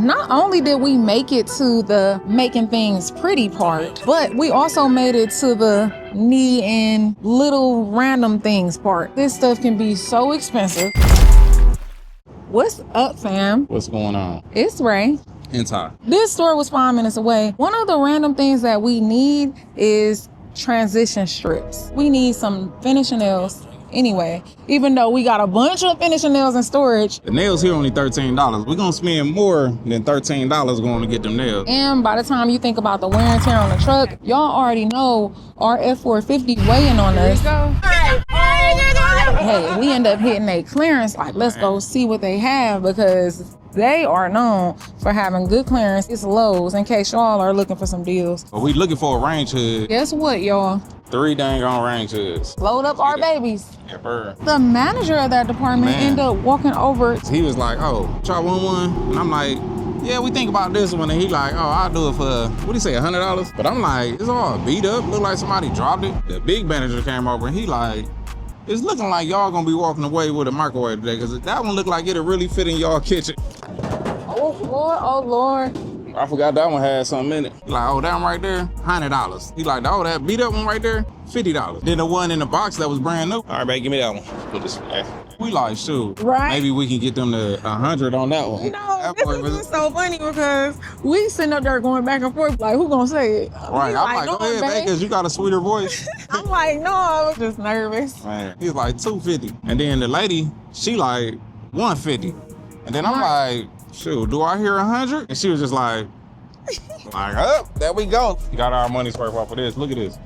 not only did we make it to the making things pretty part, but we also made it to the need and little random things part. This stuff can be so expensive. What's up, fam? What's going on? It's Ray. And Ty. This store was 5 minutes away. One of the random things that we need is transition strips. We need some finishing nails. Anyway, even though we got a bunch of finishing nails in storage. The nails here only $13. We're gonna spend more than $13 going to get them nails. And by the time you think about the wear and tear on the truck, y'all already know our F450 weighing on us. Hey, we end up hitting a clearance, like let's go see what they have, because they are known for having good clearance. It's Lowe's, in case y'all are looking for some deals. But we looking for a range hood. Guess what, y'all? 3 dang on range hoods. Load up our babies. Yeah, bird. The manager of that department ended up walking over. He was like, oh, y'all want one? And I'm like, yeah, we think about this one. And he like, oh, I'll do it for, what do you say, $100? But I'm like, it's all beat up. Look like somebody dropped it. The big manager came over and he like, it's looking like y'all gonna be walking away with a microwave today, because that one looked like it'll really fit in y'all kitchen. Oh, Lord, oh, Lord. I forgot that one had something in it. He like, oh, that one right there, $100. He like, oh, that beat up one right there, $50. Then the one in the box that was brand new. All right, babe, give me that one. Put this back. We like, shoot, right? Maybe we can get them to 100 on that one. No, this is so funny because we sitting up there going back and forth like, who gonna say it? Right, I'm like, go ahead, babe, because you got a sweeter voice. I'm like, no, I was just nervous. Man, he's like $250. And then the lady, she like $150. And then I'm like, shoot, do I hear 100? And she was just like, there we go. Got our money's worth off of this. Look at this.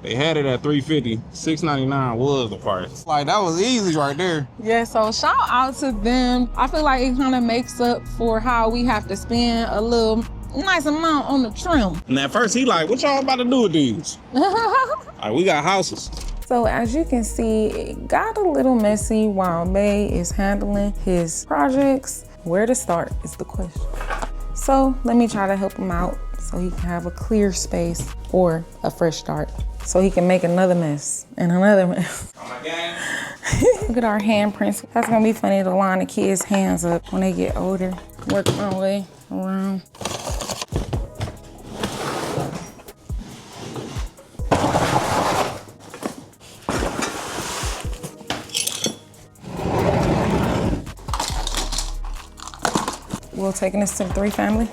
They had it at $350. $6.99 was the price. Like, that was easy right there. Yeah, so shout out to them. I feel like it kind of makes up for how we have to spend a little nice amount on the trim. And at first he like, what y'all about to do with these? Like, we got houses. So as you can see, it got a little messy while May is handling his projects. Where to start is the question. So let me try to help him out so he can have a clear space or a fresh start, so he can make another mess and another mess. Oh my gang. Look at our handprints. That's gonna be funny to line the kids' hands up when they get older. Work my way around. We're taking this to the 3 family.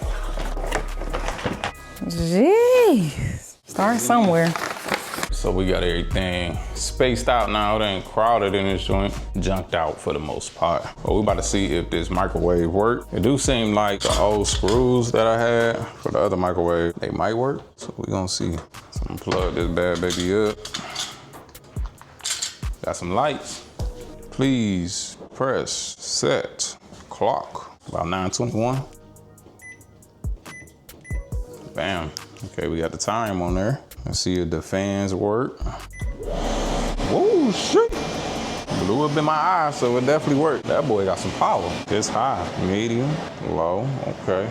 Jeez, start somewhere. So we got everything spaced out now. It ain't crowded in this joint. Junked out for the most part. But we about to see if this microwave work. It do seem like the old screws that I had for the other microwave, they might work. So we gonna see. So I'm gonna plug this bad baby up. Got some lights. Please press set clock. About 9:21. Bam. Okay, we got the time on there. Let's see if the fans work. Whoa, shit. Blew up in my eye, so it definitely worked. That boy got some power. It's high, medium, low, okay.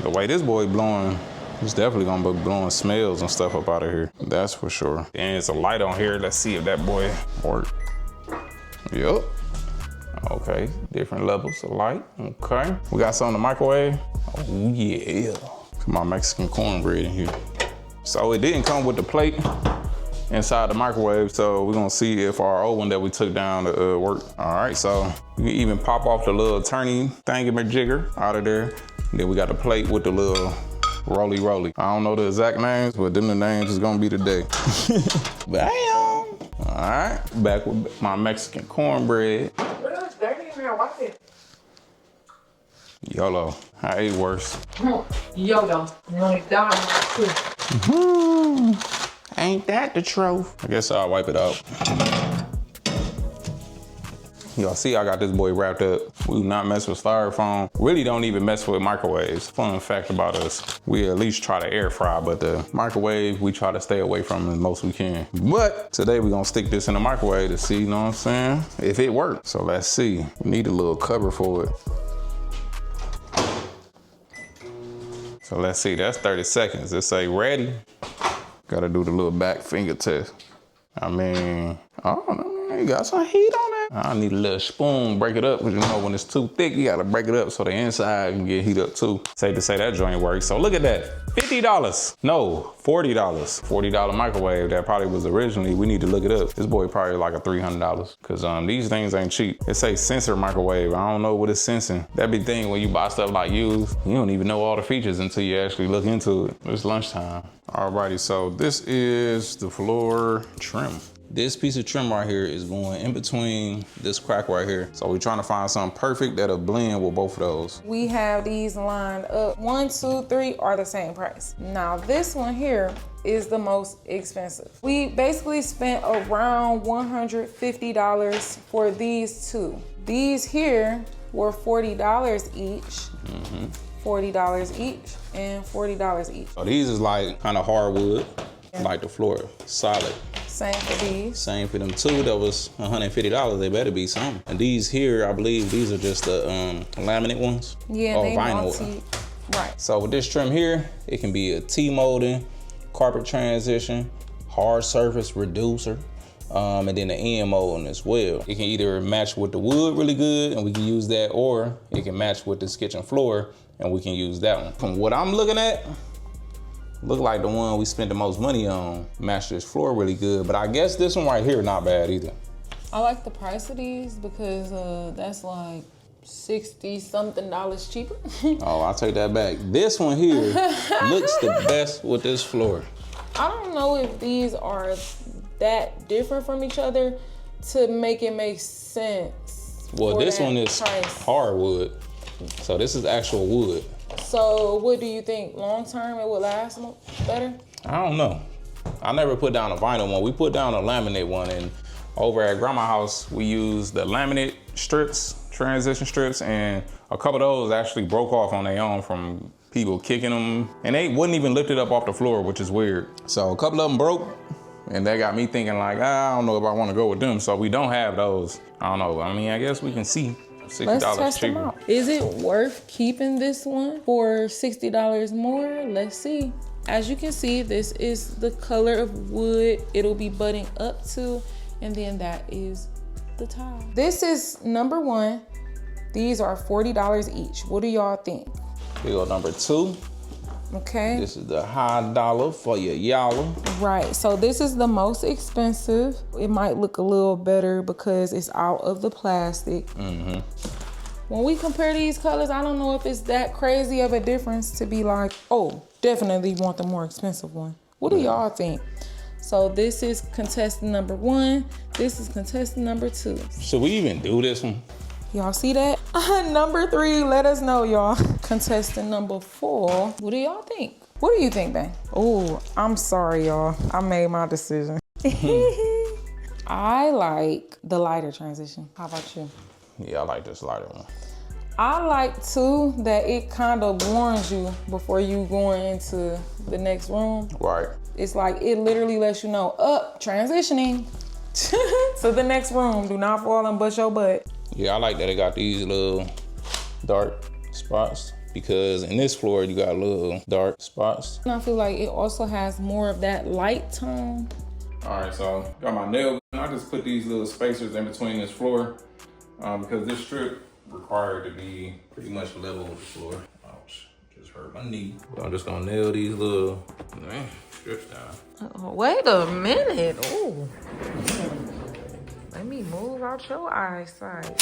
The way this boy blowing, it's definitely gonna be blowing smells and stuff up out of here. That's for sure. And it's a light on here. Let's see if that boy worked. Yup. Okay, different levels of light, okay. We got some in the microwave. Oh yeah. Come on, Mexican cornbread in here. So it didn't come with the plate inside the microwave, so we're gonna see if our old one that we took down to work. All right, so you can even pop off the little turning thingamajigger out of there. And then we got the plate with the little roly. I don't know the exact names, but them the names is gonna be today. Bam! All right, back with my Mexican cornbread. YOLO. I ate worse. YOLO. Ain't that the truth? I guess I'll wipe it out. Y'all see I got this boy wrapped up. We do not mess with styrofoam. Really don't even mess with microwaves. Fun fact about us. We at least try to air fry, but the microwave, we try to stay away from as most we can. But today we're gonna stick this in the microwave to see, you know what I'm saying? If it works. So let's see. We need a little cover for it. So let's see, that's 30 seconds. It say ready. Gotta do the little back finger test. I mean, oh, you got some heat on that. I need a little spoon, break it up, because you know when it's too thick, you gotta break it up so the inside can get heat up too. Safe to say that joint works. So look at that, $50. No, $40. $40 microwave, that probably was originally, we need to look it up. This boy probably like a $300, because these things ain't cheap. It say sensor microwave, I don't know what it's sensing. That be the thing when you buy stuff like used, you don't even know all the features until you actually look into it. It's lunchtime. Alrighty, so this is the floor trim. This piece of trim right here is going in between this crack right here. So we're trying to find something perfect that'll blend with both of those. We have these lined up. 1, 2, 3 are the same price. Now this one here is the most expensive. We basically spent around $150 for these two. These here were $40 each. $40 each and $40 each. So these is like kind of hardwood, like the floor, solid. Same for these. Same for them two, that was $150. They better be something. And these here, I believe these are just the laminate ones. Yeah, or they vinyl. Right. So with this trim here, it can be a T-molding, carpet transition, hard surface reducer, and then the end molding as well. It can either match with the wood really good, and we can use that, or it can match with this kitchen floor, and we can use that one. From what I'm looking at, look like the one we spent the most money on matched this floor really good, but I guess this one right here not bad either. I like the price of these because that's like $60 something cheaper. Oh, I'll take that back. This one here looks the best with this floor. I don't know if these are that different from each other to make it make sense. Well, this one is hardwood, so this is actual wood. So what do you think? Long term it would last better? I don't know. I never put down a vinyl one. We put down a laminate one, and over at Grandma's house, we used the laminate strips, transition strips, and a couple of those actually broke off on their own from people kicking them, and they wouldn't even lift it up off the floor, which is weird. So a couple of them broke, and that got me thinking like, I don't know if I want to go with them. So we don't have those. I don't know. I mean, I guess we can see. $60 Let's test cheaper. them out. Is it worth keeping this one for $60 more? Let's see. As you can see, this is the color of wood it'll be butting up to, and then that is the tile. This is number 1. These are $40 each. What do y'all think? Here go number 2. Okay. This is the high dollar for your y'all. Right, so this is the most expensive. It might look a little better because it's out of the plastic. When we compare these colors, I don't know if it's that crazy of a difference to be like, oh, definitely want the more expensive one. What do y'all think? So this is contestant number 1. This is contestant number 2. Should we even do this one? Y'all see that? Number 3, let us know, y'all. Contestant number 4. What do y'all think? What do you think, Ben? Oh, I'm sorry, y'all. I made my decision. I like the lighter transition. How about you? Yeah, I like this lighter one. I like too that it kind of warns you before you going into the next room. Right. It's like it literally lets you know, transitioning to the next room. Do not fall and bust your butt. Yeah, I like that it got these little dark spots, because in this floor you got little dark spots. And I feel like it also has more of that light tone. All right, so got my nail gun. I just put these little spacers in between this floor because this strip required to be pretty much level with the floor. Ouch, just hurt my knee. So I'm just gonna nail these little strips down. Oh, wait a minute. Ooh. Let me move out your eyesight.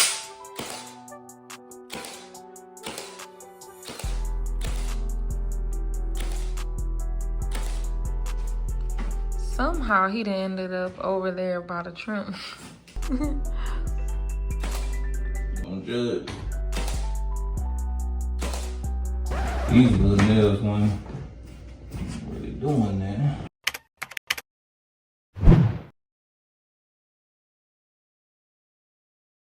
Somehow he ended up over there by the trim. Don't judge. These little nails, man, really doing that.